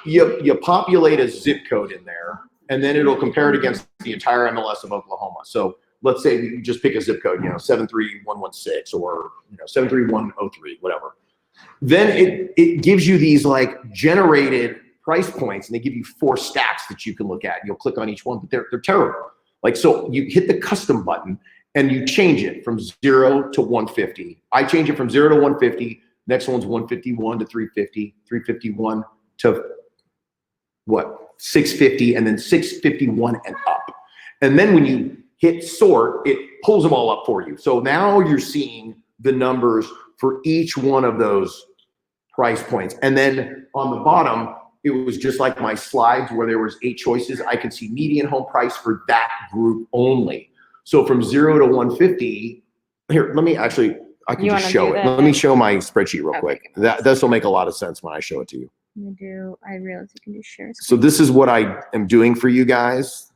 you populate a zip code in there, and then it'll compare it against the entire MLS of Oklahoma. So let's say you just pick a zip code, 73116 or 73103, whatever. Then it gives you these like generated price points and they give you 4 stacks that you can look at. You'll click on each one, but they're terrible. Like, so you hit the custom button and you change it from 0 to 150. I change it from 0 to 150. Next one's 151 to 350, 351 to what? 650, and then 651 and up. And then when you hit sort, it pulls them all up for you. So now you're seeing the numbers for each one of those price points. And then on the bottom, it was just like my slides where there was 8 choices. I could see median home price for that group only. So from 0 to 150, here, let me actually, I can You just wanna show do it. that? Let me show my spreadsheet real Okay, quick. give me one This will make a lot of sense when I show it to you. I realize you can do share So screen. this is what I am doing for you guys.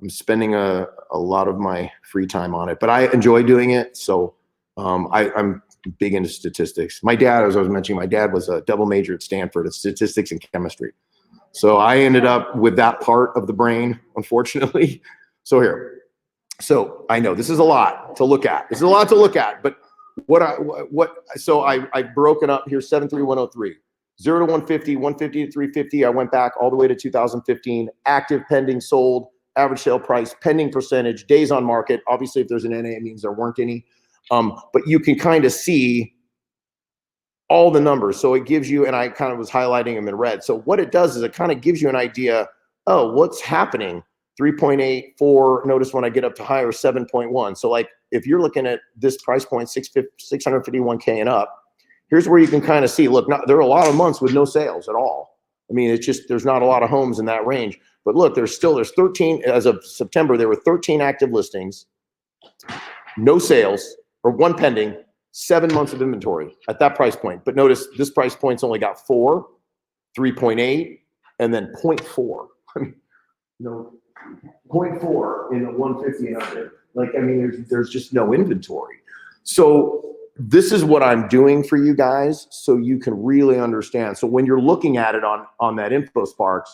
I'm spending a lot of my free time on it, but I enjoy doing it. So I'm big into statistics. My dad, as I was mentioning, my dad was a double major at Stanford, at statistics and chemistry. So I ended up with that part of the brain, unfortunately. So here, so I know this is a lot to look at. This is a lot to look at, but so I broke it up here, 73103. 0 to 150, 150 to 350. I went back all the way to 2015. Active, pending, sold, average sale price, pending percentage, days on market. Obviously, if there's an NA, it means there weren't any. But you can kind of see all the numbers. So it gives you, and I kind of was highlighting them in red. So what it does is it kind of gives you an idea, oh, what's happening? 3.8, 4, notice when I get up to higher, 7.1. So like if you're looking at this price point, 651K and up, here's where you can kind of see, look, there are a lot of months with no sales at all. I mean, it's just, there's not a lot of homes in that range. But look, there's 13, as of September, there were 13 active listings, no sales, or 1 pending, 7 months of inventory at that price point. But notice this price point's only got 4, 3.8, and then 0.4. I mean, 0.4 in the 150 and under. Like, I mean, there's just no inventory. So this is what I'm doing for you guys so you can really understand. So when you're looking at it on that InfoSparks,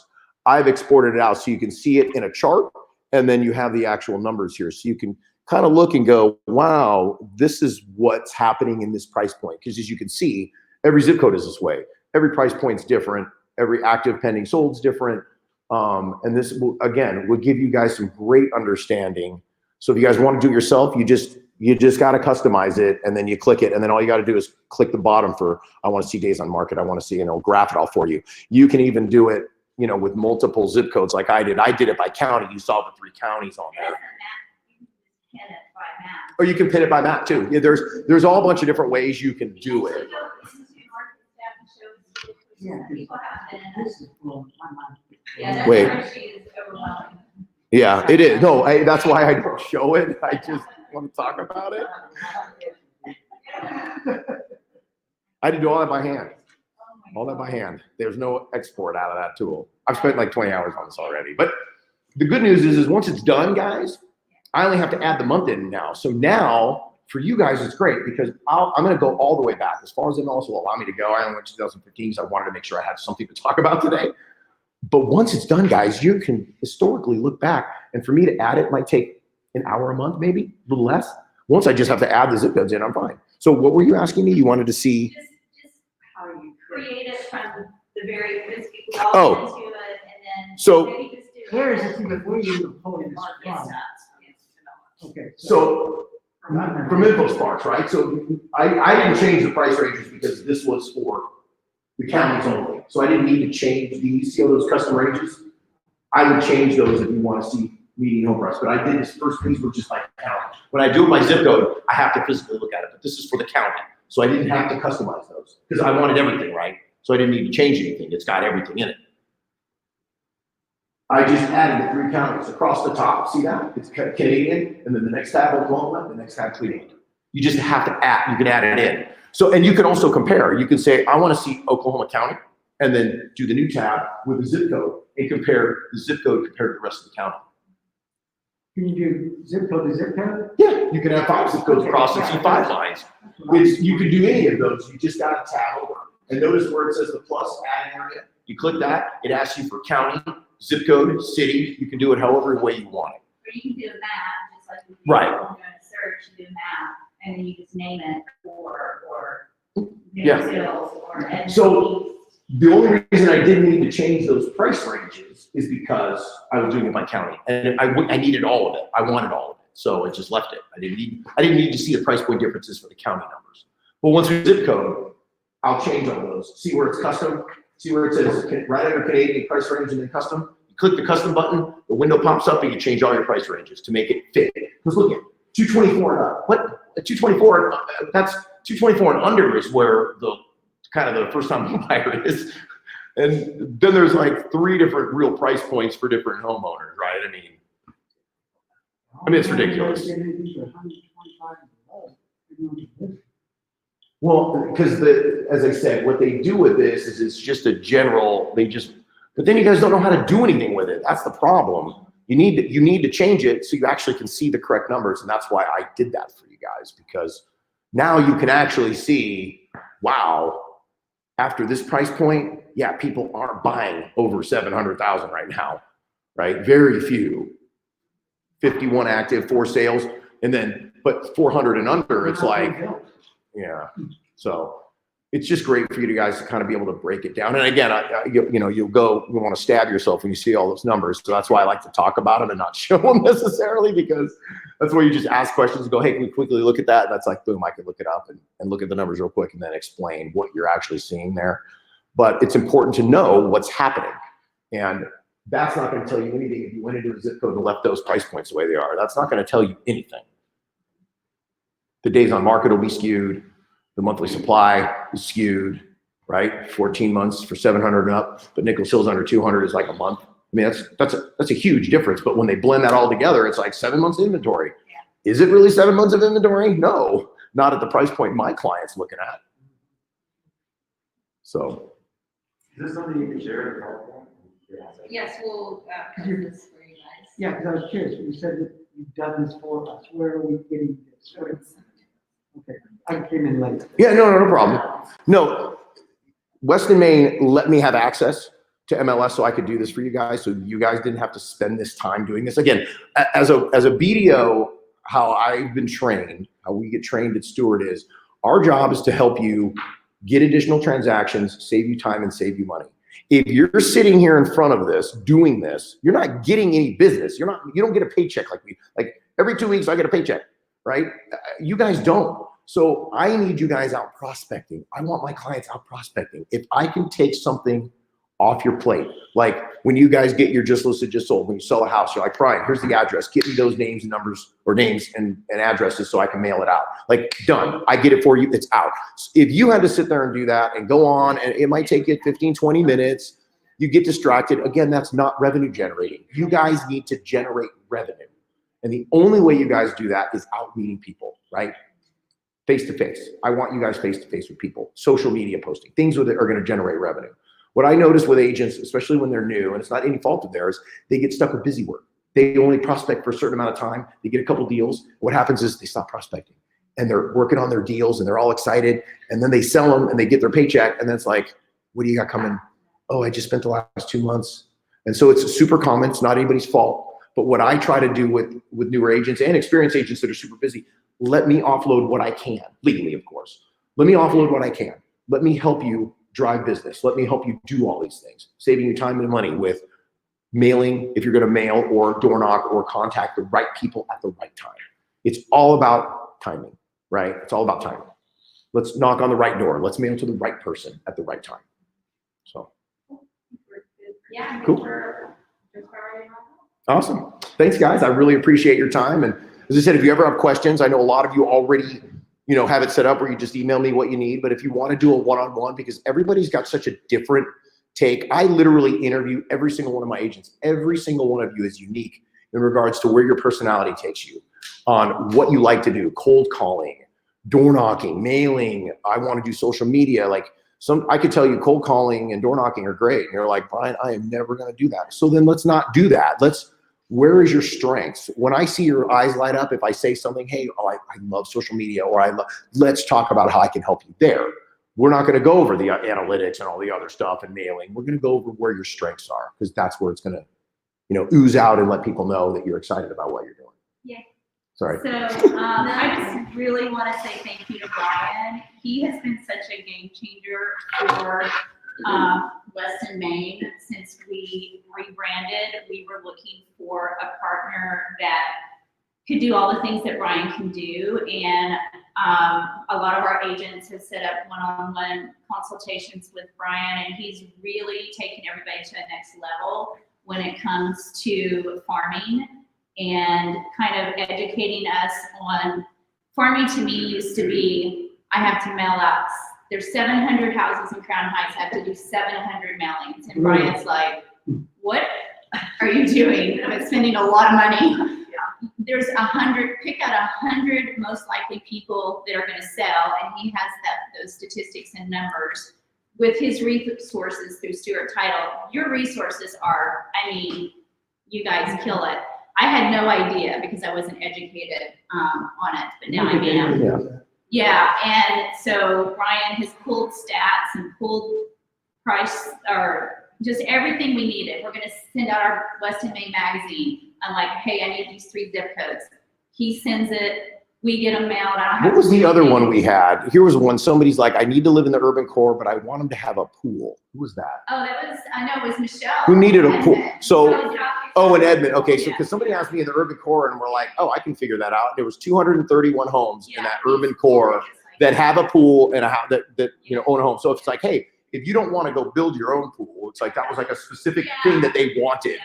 I've exported it out so you can see it in a chart, and then you have the actual numbers here. So you can kind of look and go, wow, this is what's happening in this price point. Because as you can see, every zip code is this way. Every price point's different. Every active, pending, sold's different. And this, again, will give you guys some great understanding. So if you guys want to do it yourself, you just got to customize it, and then you click it, and then all you got to do is click the bottom for, I want to see days on market. I want to see, and it'll graph it all for you. You can even do it, with multiple zip codes like I did. I did it by county. You saw the 3 counties on there. Or you can pin it by map too. Yeah, there's all a bunch of different ways you can do it. Yeah. This is blowing my mind. Yeah, that Wait. spreadsheet is overwhelming. Yeah, it is. No, that's why I don't show it. I just want to talk about it. I had to do all that by hand. All that by hand. There's no export out of that tool. I've spent like 20 hours on this already. But the good news is once it's done, guys, I only have to add the month in now. So now for you guys, it's great because I'm going to go all the way back as far as MLS will allow me to go. I only went to 2015 because I wanted to make sure I had something to talk about today. But once it's done, guys, you can historically look back. And for me to add it might take an hour a month, maybe a little less. Once I just have to add the zip codes in, I'm fine. So what were you asking me? You wanted to see? Just how you create it from the very, because people Oh. go into it and then. So- maybe just do Where it. is it before you even pull this Yes, from? yes. Okay. So from InfoSparks, right? So I didn't change the price ranges because this was for the counties only. So I didn't need to change these, see all those custom ranges? I would change those if you want to see median home price. But I did this first, these were just like county. When I do my zip code, I have to physically look at it, but this is for the county. So I didn't have to customize those because I wanted everything, right? So I didn't need to change anything. It's got everything in it. I just added the 3 counties across the top. See that? It's Canadian, and then the next tab Oklahoma, the next tab Cleveland. You just have to add, you can add it in. So, and you can also compare. You can say, I want to see Oklahoma County, and then do the new tab with the zip code and compare the zip code compared to the rest of the county. Can you do zip code to zip code? Yeah, you can have 5 zip codes across and see 5 lines. You can do any of those. You just got to tab over. And notice where it says the plus add area. You click that, it asks you for county, zip code, city. You can do it however way you want it. Or you can do a map, just like if Right. you're doing a search, you do a map, and then you just name it or Yeah. Hills or. So The only reason I didn't need to change those price ranges is because I was doing it by county, and I needed all of it. I wanted all of it, so I just left it. I didn't need to see the price point differences for the county numbers. But once we zip code, I'll change all those. See where it's custom. See where it says right under Canadian price range and then custom. You click the custom button, the window pops up, and you change all your price ranges to make it fit. Because look at 224 and up. What? 224? That's 224 and under is where the kind of the first time home buyer is. And then there's like 3 different real price points for different homeowners, right? I mean, it's ridiculous. Well, because as I said, what they do with this is it's just a general, but then you guys don't know how to do anything with it. That's the problem. You need to change it so you actually can see the correct numbers. And that's why I did that for you guys, because now you can actually see, wow, after this price point, yeah, people aren't buying over 700,000 right now, right? Very few. 51 active, 4 sales, and then, but 400 and under, it's like, yeah. So it's just great for you guys to kind of be able to break it down. And again, you want to stab yourself when you see all those numbers. So that's why I like to talk about them and not show them necessarily, because that's where you just ask questions and go, hey, can we quickly look at that? And that's like, boom, I can look it up and look at the numbers real quick and then explain what you're actually seeing there. But it's important to know what's happening. And that's not going to tell you anything if you went into a zip code and left those price points the way they are. That's not going to tell you anything. The days on market will be skewed. The monthly supply is skewed, right? 14 months for 700 and up, but Nichols Hills under 200 is like a month. I mean, that's a huge difference. But when they blend that all together, it's like 7 months inventory. Yeah. Is it really 7 months of inventory? No, not at the price point my client's looking at. So. Is this something you can share in PowerPoint? Yes, we'll, post this for you guys. Yeah, because I was curious, when you said that you've done this for us, where are we getting this? Okay, I came in late. Yeah, no problem. No, Weston Maine let me have access to MLS so I could do this for you guys, so you guys didn't have to spend this time doing this. Again, as a BDO, how I've been trained, how we get trained at Stewart is, our job is to help you get additional transactions, save you time and save you money. If you're sitting here in front of this, doing this, you're not getting any business. You don't get a paycheck like every 2 weeks I get a paycheck, right? You guys don't. So I need you guys out prospecting. I want my clients out prospecting. If I can take something off your plate, like when you guys get your just listed, just sold, when you sell a house, you're like, Brian, here's the address. Get me those names and numbers, or names and addresses so I can mail it out. Like, done. I get it for you. It's out. If you had to sit there and do that and go on, and it might take you 15, 20 minutes, you get distracted. Again, that's not revenue generating. You guys need to generate revenue. And the only way you guys do that is out meeting people, right? Face to face. I want you guys face to face with people. Social media posting, things that are going to generate revenue. What I notice with agents, especially when they're new, and it's not any fault of theirs, they get stuck with busy work. They only prospect for a certain amount of time. They get a couple deals. What happens is they stop prospecting and they're working on their deals and they're all excited. And then they sell them and they get their paycheck. And then it's like, what do you got coming? Oh, I just spent the last 2 months. And so it's super common. It's not anybody's fault. But what I try to do with newer agents and experienced agents that are super busy, let me offload what I can, legally, of course. Let me offload what I can. Let me help you drive business. Let me help you do all these things, saving you time and money with mailing, if you're going to mail or door knock or contact the right people at the right time. It's all about timing, right? It's all about timing. Let's knock on the right door. Let's mail to the right person at the right time. So. Yeah. Cool. Awesome. Thanks, guys. I really appreciate your time. And as I said, if you ever have questions, I know a lot of you already have it set up where you just email me what you need. But if you want to do a one-on-one, because everybody's got such a different take, I literally interview every single one of my agents. Every single one of you is unique in regards to where your personality takes you, on what you like to do, cold calling, door knocking, mailing. I want to do social media. I could tell you cold calling and door knocking are great. And you're like, Brian, I am never going to do that. So then let's not do that. Where is your strengths? When I see your eyes light up, if I say something, hey, I love social media, or let's talk about how I can help you there. We're not going to go over the analytics and all the other stuff and mailing. We're going to go over where your strengths are, because that's where it's going to, ooze out and let people know that you're excited about what you're doing. Yeah. Sorry. So I just really want to say thank you to Brian. He has been such a game changer for Weston, Maine, since we rebranded, we were looking for a partner that could do all the things that Brian can do. And a lot of our agents have set up one-on-one consultations with Brian, and he's really taken everybody to the next level when it comes to farming and kind of educating us on farming. To me used to be, I have to mail out, there's 700 houses in Crown Heights, I have to do 700 mailings. And Brian's like, what are you doing? I'm spending a lot of money. There's 100, pick out 100 most likely people that are gonna sell, and he has those statistics and numbers with his resources through Stewart Title. Your resources are, I mean, you guys kill it. I had no idea because I wasn't educated on it, but now I am. Yeah. Yeah, and so Brian has pulled stats and pulled price, or just everything we needed. We're gonna send out our Weston, Maine magazine. I'm like, hey, I need these 3 zip codes. He sends it, we get them mailed. I don't have What was to the do other one anything. we had? Here was one, somebody's like, I need to live in the urban core, but I want them to have a pool. Who was that? Oh, that was, I know, it was Michelle. Who needed a pool? Edmund. So, That was Dr. oh, in Edmond, okay, so, Yeah. because somebody asked me in the urban core, and we're like, oh, I can figure that out. There was 231 homes in Yeah, that he's urban core gorgeous, like- that have a pool and a house that you know, own a home. So it's like, hey, if you don't want to go build your own pool, it's like, that was like a specific thing that they wanted.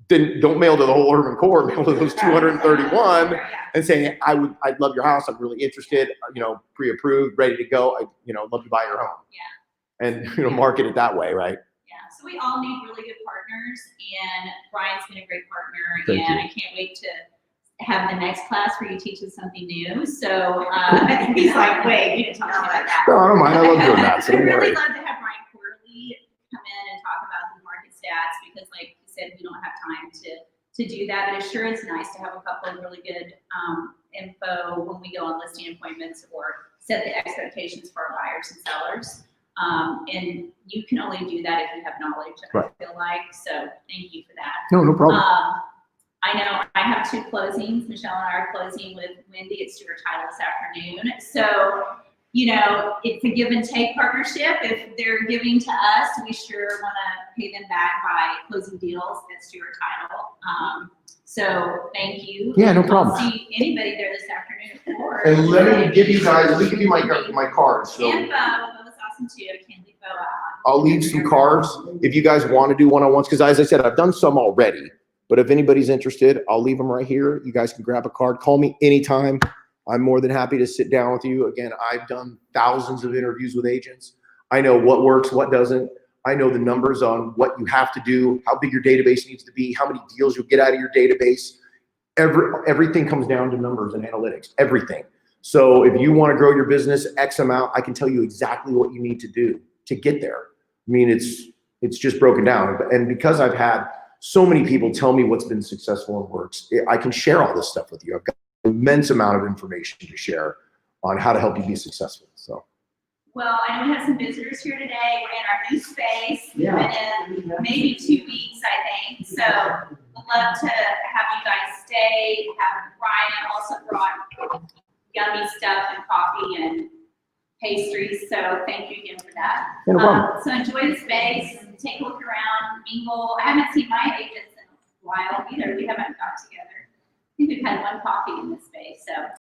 Then don't mail to the whole urban core, mail to those 231 Yeah. and saying, I'd love your house. I'm really interested, you know, pre-approved, ready to go. I, you know, love to buy your home. Yeah. And, you know, market it that way, right? Yeah, so we all need really good partners, and Brian's been a great partner, Thank and you. I can't wait to have the next class where you teach us something new. So he's like, wait, you didn't talk to me about that. No, I don't mind. I love doing that. So I'd don't really worry. love to have Brian Quarterly come in and talk about the market stats, because like you said, we don't have time to do that, but it sure is nice to have a couple of really good info when we go on listing appointments or set the expectations for our buyers and sellers. And you can only do that if you have knowledge, Right. I feel like, so thank you for that. No problem. I know I have 2 closings. Michelle and I are closing with Wendy at Stewart Title this afternoon. So, you know, it's a give and take partnership. If they're giving to us, we sure want to pay them back by closing deals at Stewart Title. So thank you. Yeah, no problem. I'll see anybody there this afternoon, of course. And let me give you my cards. So Info, that was awesome too. I can't leave Bo out. I'll leave some cards if you guys want to do one-on-ones, because as I said, I've done some already. But if anybody's interested, I'll leave them right here. You guys can grab a card. Call me anytime. I'm more than happy to sit down with you. Again, I've done thousands of interviews with agents. I know what works, what doesn't. I know the numbers on what you have to do, how big your database needs to be, how many deals you'll get out of your database. Everything comes down to numbers and analytics, everything. So if you want to grow your business X amount, I can tell you exactly what you need to do to get there. I mean, it's just broken down. And because I've had so many people tell me what's been successful and works, I can share all this stuff with you. I've got an immense amount of information to share on how to help you be successul. So. Well, I know we have some visitors here today. We're in our new space. Yeah. We've been in maybe 2 weeks, I think. So we'd love to have you guys stay. Have Ryan also brought yummy stuff and coffee and pastries. So thank you again for that. Yeah, no problem. So enjoy the space, take a look around, mingle. I haven't seen my agents in a while either. We haven't got together. I think we've had 1 coffee in this space. So